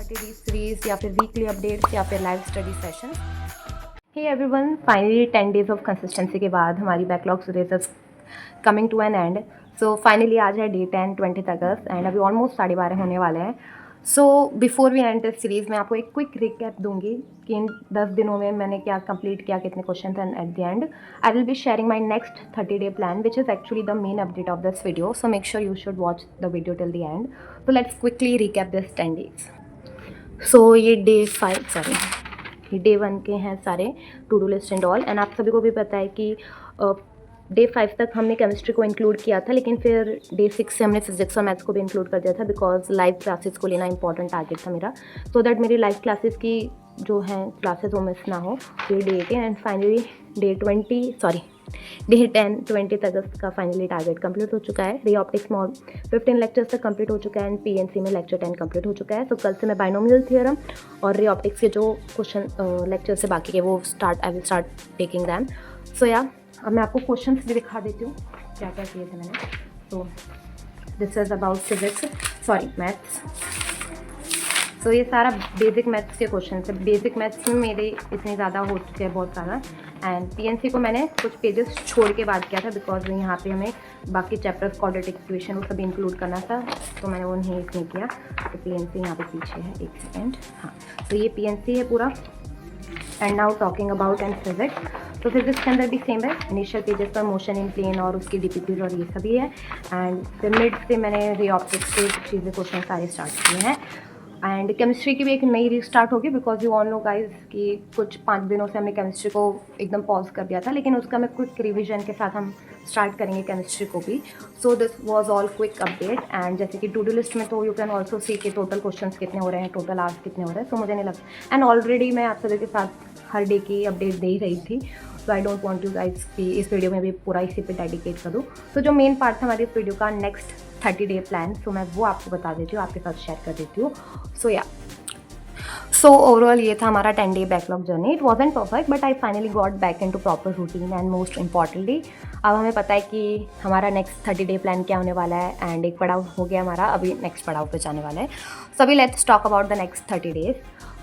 30 days series या फिर weekly updates या फिर live study session. Hey everyone, finally 10 days of consistency के बाद हमारी backlog series is coming to an end. So finally आज है डे 10 20 अगस्त एंड अभी ऑलमोस्ट 12:30 होने वाले हैं। So before we end this series मैं आपको एक क्विक रिकैप दूंगी कि इन 10 दिनों में मैंने क्या कंप्लीट किया, कितने question and at the end I will be sharing my next 30 day plan which is actually the main update of this video. So make sure you should watch the video till the end. So let's quickly recap this 10 days. So ये day 1 के हैं सारे to do list and all. And आप सभी को भी पता है कि डे 5 तक हमने केमिस्ट्री को इंक्लूड किया था, लेकिन फिर डे 6 से हमने फिजिक्स और मैथ्स को भी इंक्लूड कर दिया था बिकॉज लाइव क्लासेस को लेना इंपॉर्टेंट टारगेट था मेरा, सो दैट मेरी लाइव क्लासेस की जो हैं क्लासेस वो मिस ना हो। ये डे के एंड फाइनली डे 10 20 अगस्त का फाइनली टारगेट कंप्लीट हो चुका है। रे ऑप्टिक्स में 15 लेक्चर्स तक कंप्लीट हो चुका है एंड पीएनसी में लेक्चर 10 कंप्लीट हो चुका है। तो कल से मैं बाइनोमियल थ्योरम और रे ऑप्टिक्स के जो क्वेश्चन लेक्चर से बाकी के वो I will start taking them. So या अब मैं आपको क्वेश्चंस भी दिखा देती हूँ क्या क्या किए थे मैंने। तो this is about physics maths. तो ये सारा बेसिक मैथ्स के क्वेश्चन है। बेसिक मैथ्स में मेरे इतने ज़्यादा हो चुके हैं, बहुत सारा। एंड पीएनसी को मैंने कुछ पेजेस छोड़ के बात किया था बिकॉज यहाँ पे हमें बाकी चैप्टर्स क्वाड्रेटिक इक्वेशन वो सब इंक्लूड करना था, तो मैंने वो नहीं किया। तो पीएनसी यहाँ पे पीछे है, एक सेकेंड। हाँ, तो ये पीएनसी है पूरा। And now talking about and physics. तो फिजिक्स के अंदर भी सेम है, इनिशियल पेजेस पर मोशन इन प्लेन और उसकी डीपीपीज और ये सभी है। एंड फिर मिड से मैंने रे ऑप्टिक्स के चीज़ें क्वेश्चन सारे स्टार्ट किए हैं। एंड केमिस्ट्री की भी एक नई रीस्टार्ट होगी because you all know guys कि कुछ 5 दिनों से हमने केमिस्ट्री को एकदम पॉज कर दिया था, लेकिन उसका मैं क्विक रिवीजन के साथ हम स्टार्ट करेंगे केमिस्ट्री को भी। So this was all quick update. And जैसे कि टू डू लिस्ट में तो यू कैन ऑल्सो सी के टोटल क्वेश्चंस कितने हो रहे हैं, टोटल आवर्स कितने हो रहे हैं। तो मुझे नहीं लगता, एंड ऑलरेडी मैं आप सभी के साथ हर डे की अपडेट दे ही रही थी, तो I don't want you guys कि इस वीडियो में भी पूरा इसी पे डेडिकेट कर दूँ। तो जो मेन पार्ट था हमारी इस वीडियो का नेक्स्ट 30 डे प्लान, सो मैं वो आपको बता देती हूँ, आपके साथ शेयर कर देती हूँ। सो ओवरऑल ये था हमारा 10 day backlog journey. It wasn't perfect but I finally got back into proper routine and most importantly अब हमें पता है कि हमारा नेक्स्ट 30 डे प्लान क्या होने वाला है। एंड एक पड़ाव हो गया हमारा, अभी नेक्स्ट पड़ाव पे जाने वाला है। सो अभी let's talk about the next 30 days.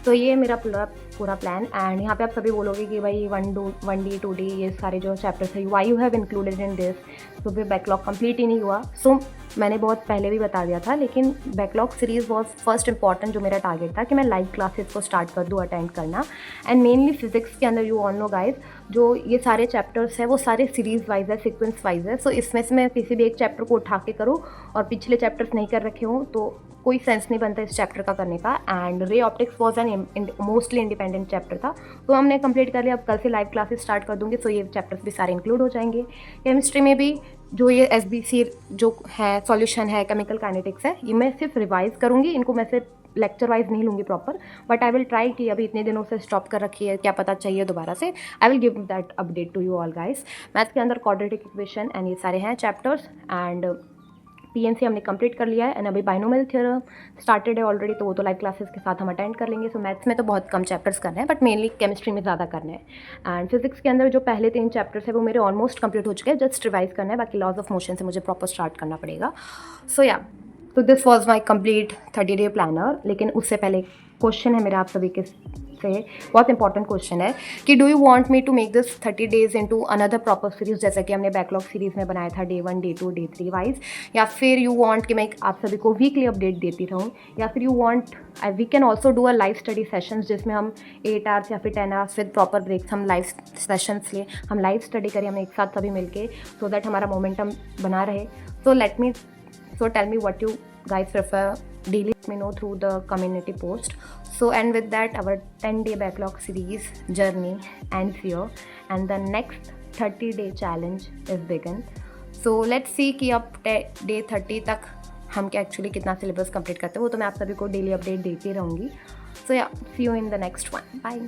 तो ये मेरा पूरा प्लान। एंड यहाँ पे आप सभी बोलोगे कि भाई 1D 2D ये सारे जो चैप्टर्स है why you have included in this, तो फिर बैकलॉग कंप्लीट ही नहीं हुआ। सो मैंने बहुत पहले भी बता दिया था, लेकिन backlog series was first important जो मेरा टारगेट था कि मैं लाइव क्लासेस को स्टार्ट कर दूँ अटेंड करना। एंड मेनली फिजिक्स के अंदर यू ऑल नो गाइज जो ये सारे चैप्टर्स है वो सारे सीरीज़ वाइज है, सीक्वेंस वाइज है। सो इसमें से मैं किसी भी एक चैप्टर को उठा के करूँ और पिछले चैप्टर्स नहीं कर रखे हों तो कोई सेंस नहीं बनता इस चैप्टर का करने का। And ray optics was an mostly independent chapter था, तो हमने कंप्लीट कर लिया। अब कल से लाइव क्लासेस स्टार्ट कर दूंगी, सो ये चैप्टर्स भी सारे इंक्लूड हो जाएंगे। केमिस्ट्री में भी जो ये SBC जो है सॉल्यूशन है, केमिकल काइनेटिक्स है, ये मैं सिर्फ रिवाइज करूँगी, इनको मैं सिर्फ लेक्चर वाइज नहीं लूँगी proper, but I will try कि अभी इतने दिनों से स्टॉप कर रखी है, क्या पता चाहिए दोबारा से। I will give that update to you all guys. Maths के अंदर क्वाड्रेटिक इक्वेशन एंड ये सारे हैं चैप्टर्स। एंड पीएनसी हमने कंप्लीट कर लिया है एंड अभी बाइनोमियल थ्योरम स्टार्टेड है ऑलरेडी, तो वो तो लाइव क्लासेस के साथ हम अटेंड कर लेंगे। सो मैथ्स में तो बहुत कम चैप्टर्स करने हैं बट मेनली केमिस्ट्री में ज़्यादा करने हैं। एंड फिजिक्स के अंदर जो पहले 3 चैप्टर्स है वो मेरे ऑलमोस्ट कंप्लीट हो चुके हैं, जस्ट रिवाइज करना है, बाकी लॉज ऑफ मोशन से मुझे प्रॉपर स्टार्ट करना पड़ेगा। सो या तो this was my complete 30 day planner. लेकिन उससे पहले क्वेश्चन है मेरा आप सभी के से, बहुत इंपॉर्टेंट क्वेश्चन है कि do you want me to make this 30 days into another proper series जैसा कि हमने बैकलॉग सीरीज में बनाया था डे 1 डे 2 डे 3 वाइज, या फिर यू वांट कि मैं आप सभी को वीकली अपडेट देती रहूँ, या फिर you want we can also do a live study sessions जिसमें हम 8 आवर्स या फिर 10 आवर्स विद प्रॉपर ब्रेक्स हम लाइव सेशंस लें, हम लाइव स्टडी करें, हम एक साथ सभी मिलके, सो दैट हमारा मोमेंटम बना रहे। So tell me what you guys prefer daily, let me know through the community post. So and with that our 10 day backlog series journey ends here and the next 30 day challenge is begun. So let's see कि अब day 30 तक हम क्या actually कितना syllabus complete करते हैं, वो तो मैं आप सभी को डेली अपडेट देती रहूँगी। So yeah, see you in the next one. Bye.